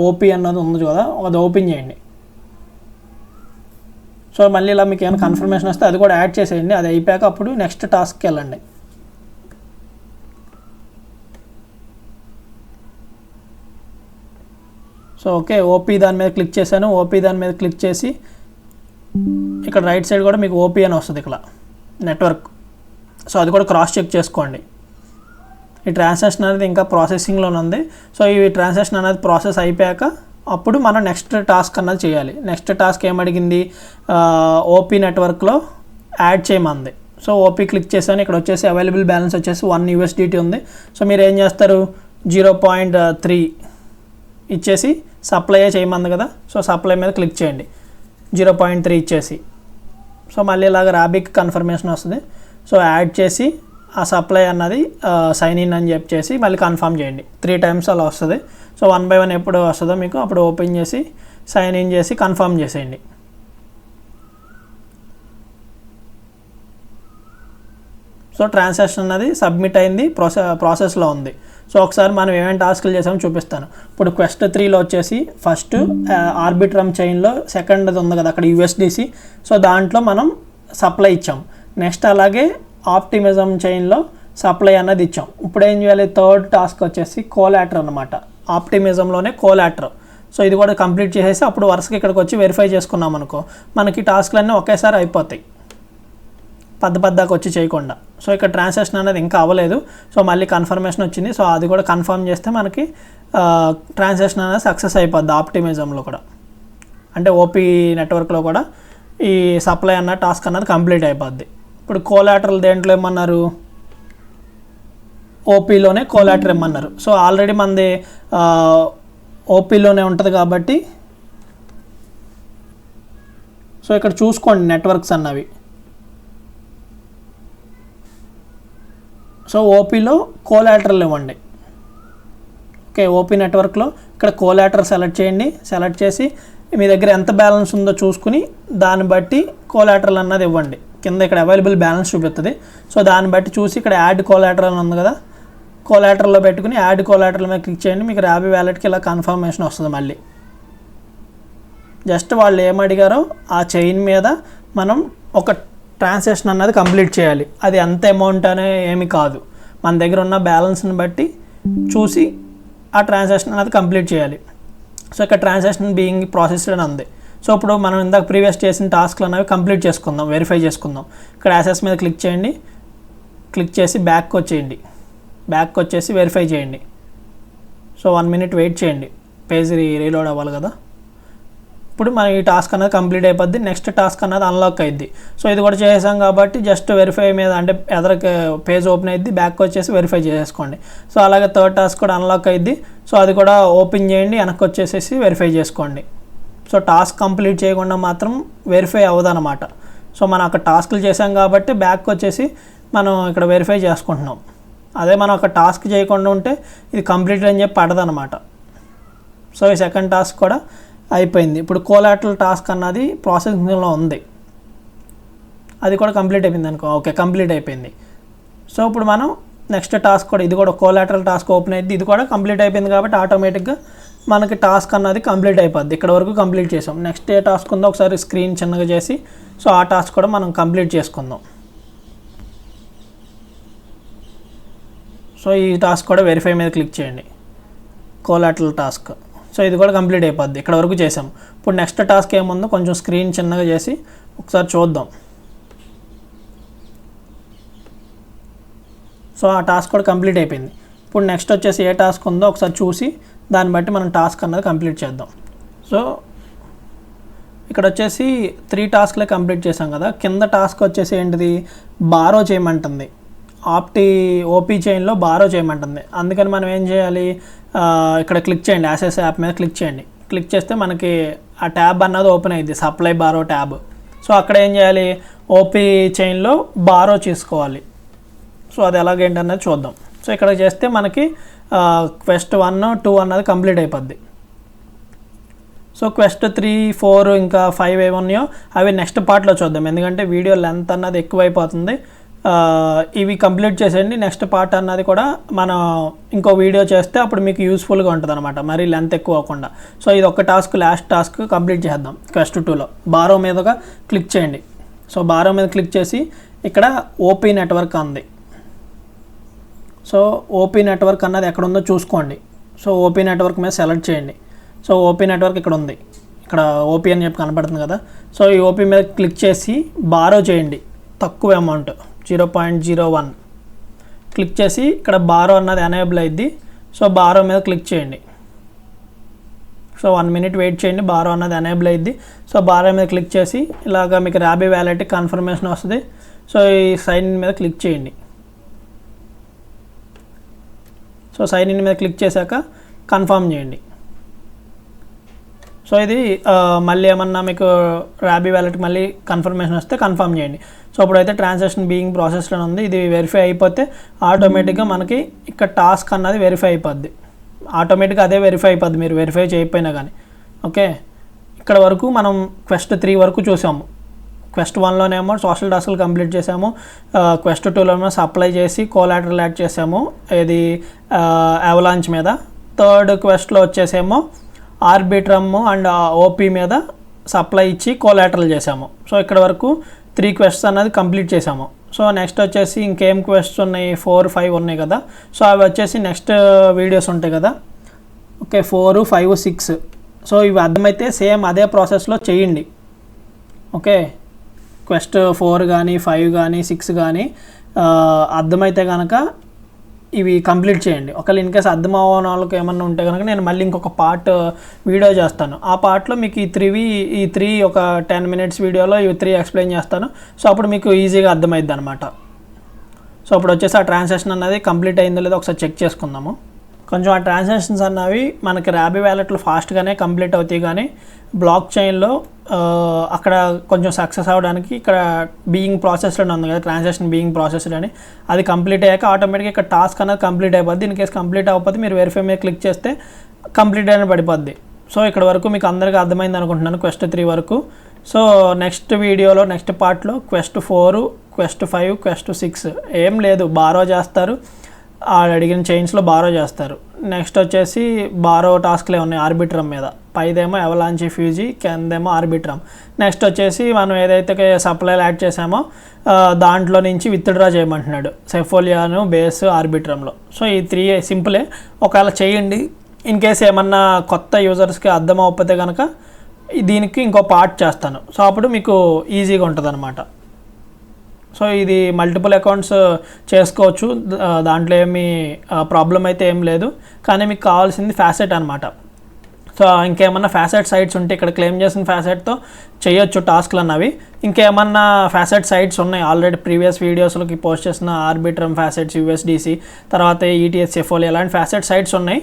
[SPEAKER 1] ఓపీ అన్నది ఉంది కదా, అది ఓపెన్ చేయండి. సో మళ్ళీ ఇలా మీకు ఏమైనా కన్ఫర్మేషన్ వస్తే అది కూడా యాడ్ చేసేయండి. అది అయిపోయాక అప్పుడు నెక్స్ట్ టాస్క్కి వెళ్ళండి. సో ఓకే, ఓపీ దాని మీద క్లిక్ చేశాను. ఓపీ దాని మీద క్లిక్ చేసి ఇక్కడ రైట్ సైడ్ కూడా మీకు ఓపీ అని వస్తుంది ఇక్కడ నెట్వర్క్. సో అది కూడా క్రాస్ చెక్ చేసుకోండి. ఈ ట్రాన్సాక్షన్ అనేది ఇంకా ప్రాసెసింగ్లోనే ఉంది. సో ఈ ట్రాన్సాక్షన్ అనేది ప్రాసెస్ అయిపోయాక అప్పుడు మనం నెక్స్ట్ టాస్క్ అన్నది చేయాలి. నెక్స్ట్ టాస్క్ ఏమడిగింది, ఓపీ నెట్వర్క్లో యాడ్ చేయమంది. సో ఓపీ క్లిక్ చేశాను. ఇక్కడ వచ్చేసి అవైలబుల్ బ్యాలెన్స్ వచ్చేసి 1 USDT ఉంది. సో మీరు ఏం చేస్తారు, 0.3 ఇచ్చేసి సప్లై చేయమంది కదా, సో సప్లై మీద క్లిక్ చేయండి. 0.3 ఇచ్చేసి సో మళ్ళీ ఇలాగ రాబీకి కన్ఫర్మేషన్ వస్తుంది. సో యాడ్ చేసి ఆ సప్లై అన్నది సైన్ ఇన్ అని చెప్పేసి మళ్ళీ కన్ఫర్మ్ చేయండి. 3 times అలా వస్తుంది. సో 1 by 1 ఎప్పుడు వస్తుందో మీకు అప్పుడు ఓపెన్ చేసి సైన్ ఇన్ చేసి కన్ఫర్మ్ చేసేయండి. సో ట్రాన్సాక్షన్ అన్నది సబ్మిట్ అయింది, ప్రాసెస్లో ఉంది. సో ఒకసారి మనం ఏమేమి టాస్క్లు చేసామో చూపిస్తాను. ఇప్పుడు క్వెస్ట్ 3లో వచ్చేసి ఫస్ట్ ఆర్బిట్రమ్ చైన్లో సెకండ్ ఉంది కదా అక్కడ USDC. సో దాంట్లో మనం సప్లై ఇచ్చాం. నెక్స్ట్ అలాగే ఆప్టిమిజం చైన్లో సప్లై అన్నది ఇచ్చాం. ఇప్పుడు ఏం చేయాలి, థర్డ్ టాస్క్ వచ్చేసి కోలాటర్ అనమాట. ఆప్టిమిజంలోనే కోలాటర్. సో ఇది కూడా కంప్లీట్ చేసేసి అప్పుడు వరుసగా ఇక్కడికి వచ్చి వెరిఫై చేసుకున్నాం అనుకో, మనకి టాస్క్లన్నీ ఒకేసారి అయిపోతాయి, పద్దదాకా వచ్చి చేయకుండా. సో ఇక్కడ ట్రాన్సాక్షన్ అనేది ఇంకా అవ్వలేదు. సో మళ్ళీ కన్ఫర్మేషన్ వచ్చింది. సో అది కూడా కన్ఫర్మ్ చేస్తే మనకి ట్రాన్సాక్షన్ అనేది సక్సెస్ అయిపోద్ది. ఆప్టిమిజంలో కూడా అంటే ఓపీ నెట్వర్క్లో కూడా ఈ సప్లై అన్న టాస్క్ అన్నది కంప్లీట్ అయిపోద్ది. ఇప్పుడు కోలాటరల్ దేంట్లో ఏమన్నారు, ఓపీలోనే కోలాటర్ ఇమ్మన్నారు. సో ఆల్రెడీ మనది ఓపీలోనే ఉంటుంది కాబట్టి సో ఇక్కడ చూసుకోండి నెట్వర్క్స్ అన్నవి. సో ఓపీలో కోలాటరల్ ఇవ్వండి. ఓకే, ఓపీ నెట్వర్క్లో ఇక్కడ కోలాటర్ సెలెక్ట్ చేయండి. సెలెక్ట్ చేసి మీ దగ్గర ఎంత బ్యాలెన్స్ ఉందో చూసుకుని దాన్ని బట్టి కోలాటరల్ అన్నది ఇవ్వండి. కింద ఇక్కడ అవైలబుల్ బ్యాలెన్స్ చూపిస్తుంది. సో దాన్ని బట్టి చూసి ఇక్కడ యాడ్ కోలాటరల్ ఉంది కదా, కోలాటరల్లో పెట్టుకుని యాడ్ కోలాటరల్ మీద క్లిక్ చేయండి. మీకు రాబీ వ్యాలెట్కి ఇలా కన్ఫర్మేషన్ వస్తుంది. మళ్ళీ జస్ట్ వాళ్ళు ఏమడిగారో ఆ చైన్ మీద మనం ఒక ట్రాన్సాక్షన్ అన్నది కంప్లీట్ చేయాలి. అది ఎంత అమౌంట్ అనే ఏమి కాదు, మన దగ్గర ఉన్న బ్యాలెన్స్ని బట్టి చూసి ఆ ట్రాన్సాక్షన్ అనేది కంప్లీట్ చేయాలి. సో ఇక్కడ ట్రాన్సాక్షన్ బీయింగ్ ప్రాసెస్డ్ అని ఉంది. సో ఇప్పుడు మనం ఇందాక ప్రీవియస్ చేసిన టాస్క్లు అనేవి కంప్లీట్ చేసుకుందాం, వెరిఫై చేసుకుందాం. ఇక్కడ యాసెస్ మీద క్లిక్ చేయండి. క్లిక్ చేసి బ్యాక్ వచ్చేయండి. బ్యాక్ వచ్చేసి వెరిఫై చేయండి. సో 1 minute వెయిట్ చేయండి, పేజ్ రీలోడ్ అవ్వాలి కదా. ఇప్పుడు మన ఈ టాస్క్ అనేది కంప్లీట్ అయిపోద్ది. నెక్స్ట్ టాస్క్ అనేది అన్లాక్ అయ్యిద్ది. సో ఇది కూడా చేసాం కాబట్టి జస్ట్ వెరిఫై మీద అంటే ఎదరికి పేజ్ ఓపెన్ అయ్యిద్ది, బ్యాక్ వచ్చేసి వెరిఫై చేసేసుకోండి. సో అలాగే థర్డ్ టాస్క్ కూడా అన్లాక్ అయ్యిద్ది. సో అది కూడా ఓపెన్ చేయండి, వెనక్కి వచ్చేసేసి వెరిఫై చేసుకోండి. సో టాస్క్ కంప్లీట్ చేయకుండా మాత్రం వెరిఫై అవ్వదన్నమాట. సో మనం అక్కడ టాస్క్లు చేసాం కాబట్టి బ్యాక్ వచ్చేసి మనం ఇక్కడ వెరిఫై చేసుకుంటున్నాం. అదే మనం అక్కడ టాస్క్ చేయకుండా ఉంటే ఇది కంప్లీట్ అని చెప్పి పడదనమాట. సో ఈ సెకండ్ టాస్క్ కూడా అయిపోయింది. ఇప్పుడు కోలాటరల్ టాస్క్ అన్నది ప్రాసెసింగ్లో ఉంది, అది కూడా కంప్లీట్ అయిపోయింది అనుకో. ఓకే, కంప్లీట్ అయిపోయింది. సో ఇప్పుడు మనం నెక్స్ట్ టాస్క్ కూడా, ఇది కూడా కోలాటరల్ టాస్క్ ఓపెన్ అయింది, ఇది కూడా కంప్లీట్ అయిపోయింది కాబట్టి ఆటోమేటిక్గా మనకి టాస్క్ అన్నది కంప్లీట్ అయిపోద్ది. ఇక్కడ వరకు కంప్లీట్ చేసాం. నెక్స్ట్ ఏ టాస్క్ ఉందో ఒకసారి స్క్రీన్ చిన్నగా చేసి సో ఆ టాస్క్ కూడా మనం కంప్లీట్ చేసుకుందాం. సో ఈ టాస్క్ కూడా వెరిఫై మీద క్లిక్ చేయండి, కోలాటరల్ టాస్క్. సో ఇది కూడా కంప్లీట్ అయిపోద్ది. ఇక్కడ వరకు చేసాం. ఇప్పుడు నెక్స్ట్ టాస్క్ ఏముందో కొంచెం స్క్రీన్ చిన్నగా చేసి ఒకసారి చూద్దాం. సో ఆ టాస్క్ కూడా కంప్లీట్ అయిపోయింది. ఇప్పుడు నెక్స్ట్ వచ్చేసి ఏ టాస్క్ ఉందో ఒకసారి చూసి దాన్ని బట్టి మనం టాస్క్ అన్నది కంప్లీట్ చేద్దాం. సో ఇక్కడ వచ్చేసి 3 టాస్క్లే కంప్లీట్ చేసాం కదా. కింద టాస్క్ వచ్చేసి ఏంటిది, బారో చేయమంటుంది. ఓపీ చైన్లో బారో చేయమంటుంది. అందుకని మనం ఏం చేయాలి, ఇక్కడ క్లిక్ చేయండి, యాసెస్ యాప్ మీద క్లిక్ చేయండి. క్లిక్ చేస్తే మనకి ఆ ట్యాబ్ అన్నది ఓపెన్ అయ్యింది, సప్లై బారో ట్యాబ్. సో అక్కడ ఏం చేయాలి, ఓపీ చైన్లో బారో చేసుకోవాలి. సో అది ఎలాగేంటన్నది చూద్దాం. సో ఇక్కడ చేస్తే మనకి క్వెస్ట్ 1, 2 అన్నది కంప్లీట్ అయిపోద్ది. సో క్వెస్ట్ 3, 4 ఇంకా 5 ఏమున్నాయో అవి నెక్స్ట్ పార్ట్లో చూద్దాం, ఎందుకంటే వీడియో లెంత్ అన్నది ఎక్కువైపోతుంది. ఇవి కంప్లీట్ చేసేయండి. నెక్స్ట్ పార్ట్ అన్నది కూడా మనం ఇంకో వీడియో చేస్తే అప్పుడు మీకు యూస్ఫుల్గా ఉంటుంది అనమాట, మరీ లెంత్ ఎక్కువ అవ్వకుండా. సో ఇది ఒక టాస్క్, లాస్ట్ టాస్క్ కంప్లీట్ చేద్దాం. క్వెస్ట్ 2లో బారో మీదగా క్లిక్ చేయండి. సో బారో మీద క్లిక్ చేసి ఇక్కడ ఓపీ నెట్వర్క్ అంది. సో ఓపీ నెట్వర్క్ అన్నది ఎక్కడ ఉందో చూసుకోండి. సో ఓపీ నెట్వర్క్ మీద సెలెక్ట్ చేయండి. సో ఓపీ నెట్వర్క్ ఇక్కడ ఉంది, ఇక్కడ ఓపీ అని చెప్పి కనపడుతుంది కదా. సో ఈ ఓపీ మీద క్లిక్ చేసి బారో చేయండి, తక్కువ అమౌంట్ 0.01 క్లిక్ చేసి ఇక్కడ బారో అన్నది ఎనేబుల్ అయ్యిద్ది. సో బారో మీద క్లిక్ చేయండి. సో 1 minute వెయిట్ చేయండి, బారో అన్నది ఎనేబుల్ అయ్యిద్ది. సో బారో మీద క్లిక్ చేసి ఇలాగా మీకు రాబీ వ్యాలెట్ కన్ఫర్మేషన్ వస్తుంది. సో ఈ సైన్ ఇన్ మీద క్లిక్ చేయండి. సో సైన్ ఇన్ మీద క్లిక్ చేశాక కన్ఫర్మ్ చేయండి. సో ఇది మళ్ళీ ఏమన్నా మీకు రాబీ వ్యాలెట్కి మళ్ళీ కన్ఫర్మేషన్ వస్తే కన్ఫర్మ్ చేయండి. సో ఇప్పుడైతే ట్రాన్సాక్షన్ బీయింగ్ ప్రాసెస్లో ఉంది. ఇది వెరిఫై అయిపోతే ఆటోమేటిక్గా మనకి ఇక్కడ టాస్క్ అన్నది వెరిఫై అయిపోద్ది. ఆటోమేటిక్గా అదే వెరిఫై అయిపోద్ది, మీరు వెరిఫై చేయకపోయినా కానీ. ఓకే, ఇక్కడ వరకు మనం క్వెస్ట్ 3 వరకు చూసాము. క్వెస్ట్ 1లోనేమో సోషల్ టాస్క్లు కంప్లీట్ చేసాము. క్వెస్ట్ 2లోనేమో సప్లై చేసి కోలాటరల్ యాడ్ చేసాము, ఇది అవలాంచ్ మీద. థర్డ్ క్వెస్ట్లో వచ్చేసేమో ఆర్బిట్రమ్ అండ్ ఓపీ మీద సప్లై ఇచ్చి కోలాటరల్ చేసాము. సో ఇక్కడ వరకు 3 క్వెస్ట్స్ అన్నది కంప్లీట్ చేసాము. సో నెక్స్ట్ వచ్చేసి ఇంకేం క్వెస్ట్స్ ఉన్నాయి, 4, 5 ఉన్నాయి కదా. సో అవి వచ్చేసి నెక్స్ట్ వీడియోస్ ఉంటాయి కదా. ఓకే, 4, 5, 6. సో ఇవి అర్థమైతే సేమ్ అదే ప్రాసెస్లో చేయండి. ఓకే, క్వెస్ట్ 4 కానీ 5 కానీ 6 కానీ అర్థమైతే కనుక ఇవి కంప్లీట్ చేయండి. ఒకవేళ ఇన్కేస్ అర్థం అవ్వని వాళ్ళకి ఏమన్నా ఉంటే కనుక నేను మళ్ళీ ఇంకొక పార్ట్ వీడియో చేస్తాను. ఆ పార్ట్లో మీకు ఈ 3 ఒక 10 minutes వీడియోలో ఇవి 3 ఎక్స్ప్లెయిన్ చేస్తాను. సో అప్పుడు మీకు ఈజీగా అర్థమైద్ది అనమాట. సో అప్పుడు వచ్చేసి ఆ ట్రాన్సాక్షన్ అన్నది కంప్లీట్ అయిందో లేదో ఒకసారి చెక్ చేసుకుందాము. కొంచెం ఆ ట్రాన్సాక్షన్స్ అన్నవి మనకి రాబీ వ్యాలెట్లో ఫాస్ట్గానే కంప్లీట్ అవుతాయి, కానీ బ్లాక్ చైన్లో అక్కడ కొంచెం సక్సెస్ అవ్వడానికి ఇక్కడ బీయింగ్ ప్రాసెస్లో ఉంది కదా, ట్రాన్సాక్షన్ బీయింగ్ ప్రాసెస్డ్ అని. అది కంప్లీట్ అయ్యాక ఆటోమేటిక్గా ఇక్కడ టాస్క్ అనేది కంప్లీట్ అయిపోద్ది. ఇన్ కేసు కంప్లీట్ అవ్వకపోతే మీరు వెరిఫై మీద క్లిక్ చేస్తే కంప్లీట్ అయిన పడిపోద్ది. సో ఇక్కడ వరకు మీకు అందరికీ అర్థమైంది అనుకుంటున్నాను, క్వెస్ట్ 3 వరకు. సో నెక్స్ట్ వీడియోలో నెక్స్ట్ పార్ట్లో క్వెస్ట్ 4, క్వెస్ట్ 5, క్వెస్ట్ 6 ఏం లేదు, బారో చేస్తారు. అడిగిన చైన్స్లో బారో చేస్తారు. నెక్స్ట్ వచ్చేసి బారో టాస్క్లే ఉన్నాయి ఆర్బిట్రమ్ మీద, పైదేమో అవలాంచ్ ఫ్యూజీ, కిందేమో ఆర్బిట్రమ్. నెక్స్ట్ వచ్చేసి మనం ఏదైతే సప్లైలు యాడ్ చేసామో దాంట్లో నుంచి విత్డ్రా చేయమంటున్నాడు, సెఫోలియాను, బేస్, ఆర్బిట్రమ్లో. సో ఈ 3 సింపులే, ఒకవేళ చేయండి. ఇన్ కేసు ఏమన్నా కొత్త యూజర్స్కి అర్థం అవ్వకపోతే కనుక దీనికి ఇంకో పార్ట్ చేస్తాను. సో అప్పుడు మీకు ఈజీగా ఉంటుంది అనమాట. సో ఇది మల్టిపుల్ అకౌంట్స్ చేసుకోవచ్చు, దాంట్లో ఏమీ ప్రాబ్లం అయితే ఏం లేదు. కానీ మీకు కావాల్సింది ఫ్యాసెట్ అనమాట. సో ఇంకేమన్నా ఫ్యాసెట్ సైట్స్ ఉంటే ఇక్కడ క్లెయిమ్ చేసిన ఫ్యాసెట్తో చేయొచ్చు టాస్క్లు అన్నవి. ఇంకేమన్నా ఫ్యాసెట్ సైట్స్ ఉన్నాయి, ఆల్రెడీ ప్రీవియస్ వీడియోస్లోకి పోస్ట్ చేసిన ఆర్బిట్రమ్ ఫ్యాసెట్స్, యూఎస్డిసి, తర్వాత ఈటీఎస్, ఎఫ్ఓలి, అలాంటి ఫ్యాసెట్ సైట్స్ ఉన్నాయి.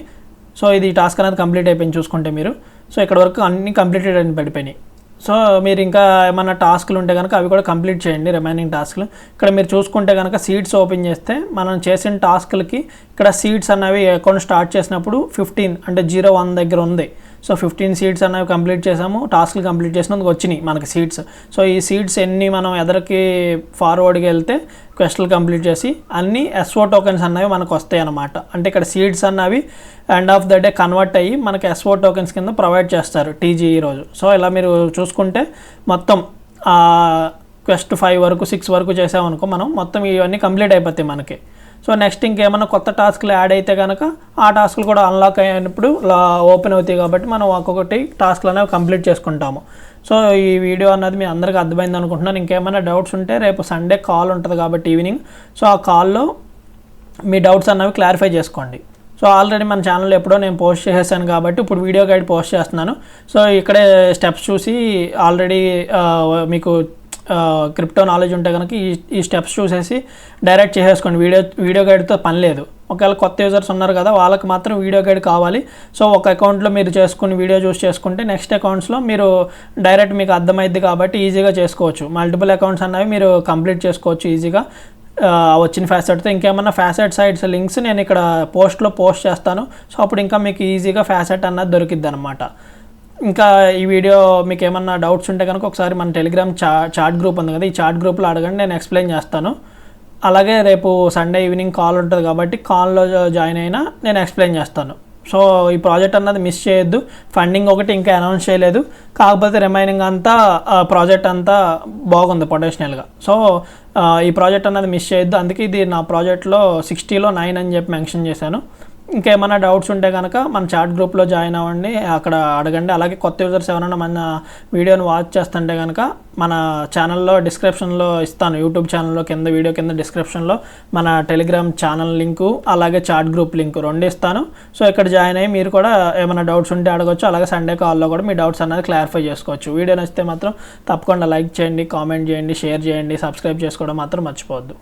[SPEAKER 1] సో ఇది టాస్క్ అనేది కంప్లీట్ అయిపోయింది చూసుకుంటే మీరు. సో ఇక్కడ వరకు అన్నీ కంప్లీటెడ్ అని పడిపోయినాయి. సో మీరు ఇంకా ఏమన్నా టాస్క్లు ఉంటే కనుక అవి కూడా కంప్లీట్ చేయండి, రిమైనింగ్ టాస్క్లు. ఇక్కడ మీరు చూసుకుంటే కనుక సీట్స్ ఓపెన్ చేస్తే మనం చేసిన టాస్క్లకి ఇక్కడ సీట్స్ అన్నవి అకౌంట్ స్టార్ట్ చేసినప్పుడు 15 అంటే 01 దగ్గర ఉంది. సో 15 సీట్స్ అనేవి కంప్లీట్ చేసాము, టాస్క్లు కంప్లీట్ చేసినందుకు వచ్చినాయి మనకి సీట్స్. సో ఈ సీట్స్ ఎన్ని మనం ఎదరికి ఫార్వర్డ్కి వెళ్తే క్వెస్ట్లు కంప్లీట్ చేసి అన్ని SO టోకెన్స్ అన్నవి మనకు వస్తాయి అన్నమాట. అంటే ఇక్కడ సీట్స్ అన్నవి end of the day convert అయ్యి మనకి SO టోకెన్స్ కింద ప్రొవైడ్ చేస్తారు TGE రోజు. సో ఇలా మీరు చూసుకుంటే మొత్తం క్వెస్ట్ 5 వరకు 6 వరకు చేసామనుకో మనం మొత్తం ఇవన్నీ కంప్లీట్ అయిపోతాయి మనకి. సో నెక్స్ట్ ఇంకేమైనా కొత్త టాస్క్లు యాడ్ అయితే కనుక ఆ టాస్క్లు కూడా అన్లాక్ అయినప్పుడు ఓపెన్ అవుతాయి కాబట్టి మనం ఒక్కొక్కటి టాస్క్లు అనేవి కంప్లీట్ చేసుకుంటాము. సో ఈ వీడియో అన్నది మీ అందరికీ అర్థమైంది అనుకుంటున్నాను. ఇంకేమైనా డౌట్స్ ఉంటే రేపు సండే కాల్ ఉంటుంది కాబట్టి ఈవినింగ్, సో ఆ కాల్లో మీ డౌట్స్ అన్నవి క్లారిఫై చేసుకోండి. సో ఆల్రెడీ మన ఛానల్లో ఎప్పుడో నేను పోస్ట్ చేసేసాను కాబట్టి ఇప్పుడు వీడియో గైడ్ పోస్ట్ చేస్తున్నాను. సో ఇక్కడే స్టెప్స్ చూసి ఆల్రెడీ మీకు క్రిప్టో నాలెడ్జ్ ఉంటే కనుక ఈ స్టెప్స్ చూసేసి డైరెక్ట్ చేసేసుకోండి. వీడియో గైడ్తో పని లేదు. ఒకవేళ కొత్త యూజర్స్ ఉన్నారు కదా వాళ్ళకి మాత్రం వీడియో గైడ్ కావాలి. సో ఒక అకౌంట్లో మీరు చేసుకుని వీడియో చూసి చేసుకుంటే నెక్స్ట్ అకౌంట్స్లో మీరు డైరెక్ట్ మీకు అర్థమైద్ది కాబట్టి ఈజీగా చేసుకోవచ్చు. మల్టిపుల్ అకౌంట్స్ అన్నవి మీరు కంప్లీట్ చేసుకోవచ్చు ఈజీగా వచ్చిన ఫ్యాసెట్తో. ఇంకేమన్నా ఫ్యాసెట్ సైట్స్ లింక్స్ నేను ఇక్కడ పోస్ట్లో పోస్ట్ చేస్తాను. సో అప్పుడు ఇంకా మీకు ఈజీగా ఫ్యాసెట్ అన్నది దొరికిద్ది అనమాట. ఇంకా ఈ వీడియో మీకు ఏమన్నా డౌట్స్ ఉంటే కనుక ఒకసారి మన టెలిగ్రామ్ చాట్ గ్రూప్ ఉంది కదా, ఈ చాట్ గ్రూప్లో అడగండి, నేను ఎక్స్ప్లెయిన్ చేస్తాను. అలాగే రేపు సండే ఈవినింగ్ కాల్ ఉంటుంది కాబట్టి కాల్లో జాయిన్ అయినా నేను ఎక్స్ప్లెయిన్ చేస్తాను. సో ఈ ప్రాజెక్ట్ అన్నది మిస్ చేయొద్దు. ఫండింగ్ ఒకటి ఇంకా అనౌన్స్ చేయలేదు, కాకపోతే రిమైనింగ్ అంతా ప్రాజెక్ట్ అంతా బాగుంది పొటెన్షియల్గా. సో ఈ ప్రాజెక్ట్ అన్నది మిస్ చేయొద్దు. అందుకే ఇది నా ప్రాజెక్ట్లో 60లో 9 అని చెప్పి మెన్షన్ చేశాను. ఇంకేమైనా డౌట్స్ ఉంటే కనుక మన చాట్ గ్రూప్లో జాయిన్ అవ్వండి, అక్కడ అడగండి. అలాగే కొత్త యూజర్స్ ఎవరైనా మన వీడియోని వాచ్ చేస్తుంటే కనుక మన ఛానల్లో డిస్క్రిప్షన్లో ఇస్తాను, యూట్యూబ్ ఛానల్లో కింద వీడియో కింద డిస్క్రిప్షన్లో మన టెలిగ్రామ్ ఛానల్ లింకు అలాగే చాట్ గ్రూప్ లింకు 2 ఇస్తాను. సో ఇక్కడ జాయిన్ అయ్యి మీరు కూడా ఏమైనా డౌట్స్ ఉంటే అడగచ్చు. అలాగే సండే కాల్లో కూడా మీ డౌట్స్ అనేది క్లారిఫై చేసుకోవచ్చు. వీడియో నచ్చితే మాత్రం తప్పకుండా లైక్ చేయండి, కామెంట్ చేయండి, షేర్ చేయండి, సబ్స్క్రైబ్ చేసుకోవడం మాత్రం మర్చిపోవద్దు.